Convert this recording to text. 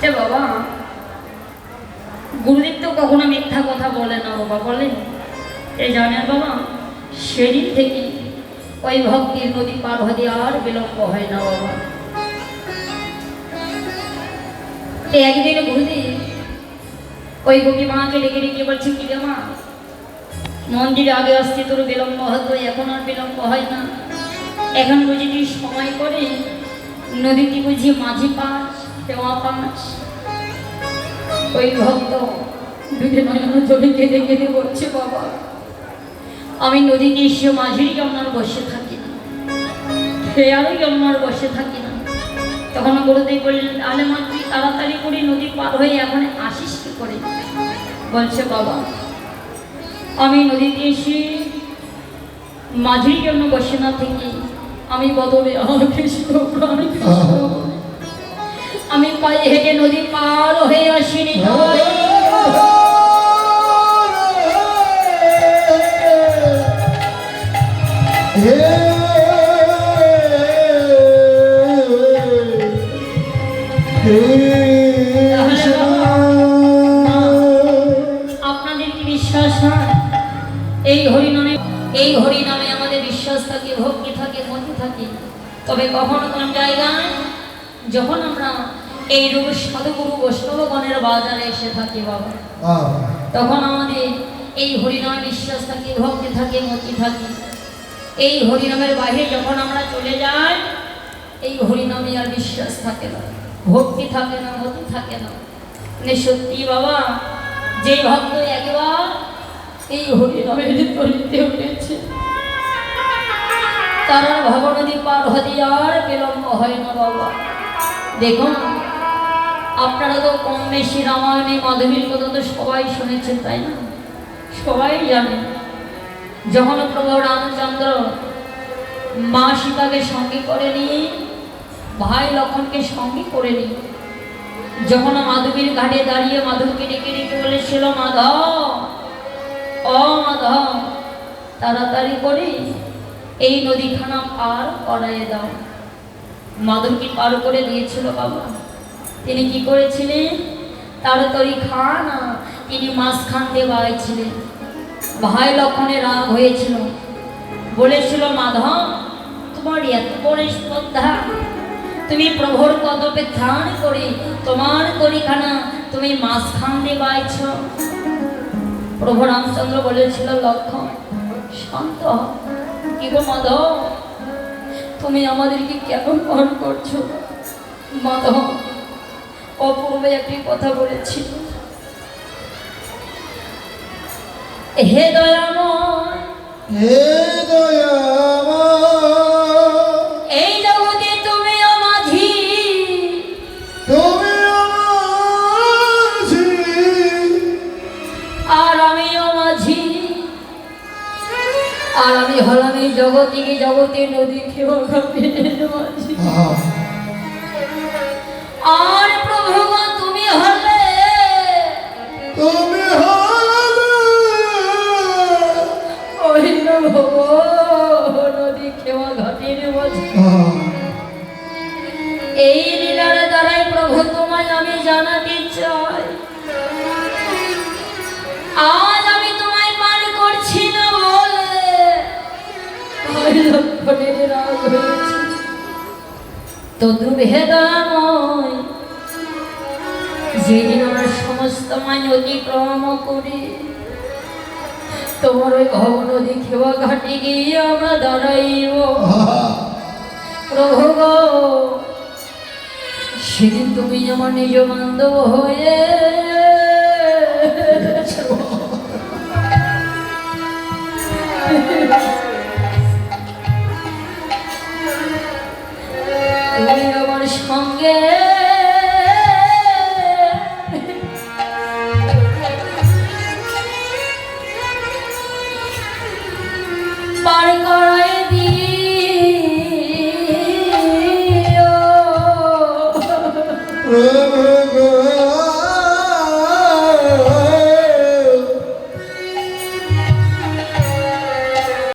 যে বাবা গুরুদেব তো কখনো মিথ্যা কথা বলে না বাবা, বলেন এই জানেন বাবা, সেদিন থেকে ওই ভক্তির নদী পার হতে আর বিলম্ব হয় না বাবা। একদিন গুরুদেব ওই গোপী মাকে ডেকে ডেকে বলছে, কি রে মা, মন্দিরে আগে আসতে তোর বিলম্ব হতো, এখন আর বিলম্ব হয় না, এখন বুঝি তুই সময় করে নদীটি বুঝি মাঝি পাস দেওয়া পাস। ওই ভক্ত দুধে নয়ন জলে কেঁদে কেঁদে বলছে, বাবা আমি নদীতে এসে মাঝির যমুনার বসে থাকি না, খেয়ারও যমুনার বসে থাকি না। তখন গুরুদেব বললেন, আলে মা তুই তাড়াতাড়ি করে নদী পার হয়ে এখন আসিস কি করে? বলছে, বাবা আমি নদীতে এসে মাঝির জন্য বসে না থেকে আমি বদলে আমি পায়ে হেঁটে নদী পার হয়ে আসিনি। আপনাদের কি বিশ্বাস হয় এই হরিনামে? এই হরিনামে আমাদের বিশ্বাস থাকে, ভক্তি থাকে, মতি থাকে। তবে কখনো কোন জায়গায় যখন আমরা এই রূপ সাধুগুরু বৈষ্ণবগণের বাজারে এসে থাকি বাবা, তখন আমাদের এই হরিনামে বিশ্বাস থাকে, ভক্তি থাকে, মতি থাকে। এই হরিনামের বাইরে যখন আমরা চলে যাই, এই হরিনামে আর বিশ্বাস থাকে না, ভক্তি থাকে না, মতি থাকে না। মানে সত্যি বাবা, যে ভক্ত একবার এই হরিনামের তলিতে উঠেছে, তারা ভবনদী পার হতে আর বিলম্ব হয় না বাবা। দেখুন আপনারা তো কম বেশি রামায়ণে মাধবীর কথা তো সবাই শুনেছেন, তাই না? সবাই জানেন যখন প্রভু রামচন্দ্র মা সীতাকে সঙ্গে করে নিয়ে, ভাই লক্ষণকে সঙ্গে করে নিয়ে যখন মাধবীর ঘাটে দাঁড়িয়ে মাধবকে ডেকে ডেকে বলেছিল, মাধব ও মাধব তাড়াতাড়ি করে এই নদীখানা পার করাইয়ে দাও। মাধবকে পার করে দিয়েছিল বাবা। তিনি কি করেছিলেন? তাড়াতাড়ি খান তিনি মাঝখান দিয়ে বাড়াইছিলেন। ভাই লক্ষণের রাগ হয়েছিল, বলেছিল, মাধব তোমার এত বড় শ্রদ্ধা, তুমি প্রভুর কদপে ধ্যান করে তোমার তরিখানা তুমি মাঝখান দিয়ে বাইছ। প্রভু রামচন্দ্র বলেছিল, লক্ষণ শান্ত, কি গো মাধব তুমি আমাদেরকে কেমন পার করছো? মাধব অপূর্বে একটি কথা বলেছিল, হে দয়াময়, হে দয়াময়, এই জগতে তুমি আমাঝি, তুমি আমাঝি, আর আমি আমাঝি, আর আমি হলাম এই জগতে জগতে নদী খেয়ে মাঝি। আর প্রভু তুমি হলে, তুমি হলে ওই নদী খেওয়া ঘাটের মাঝি। এই লীলার দ্বারাই প্রভু তোমায় আমি জানাতে চাই, আজ আমি তোমায় পার করছি না বলে ওই লক্ষণের রাগ হয়েছে। তদ্রূপ হে দয়াময়, যেদিন আমরা সমস্ত মাই অতিক্রম করি তোমার ওই ভব নদী খেওয়া ঘাটে গিয়ে আমরা দাঁড়াইব প্রভু গো, সেদিন তুমি আমার নিজ বান্ধব হয়ে তুমি আমার সঙ্গে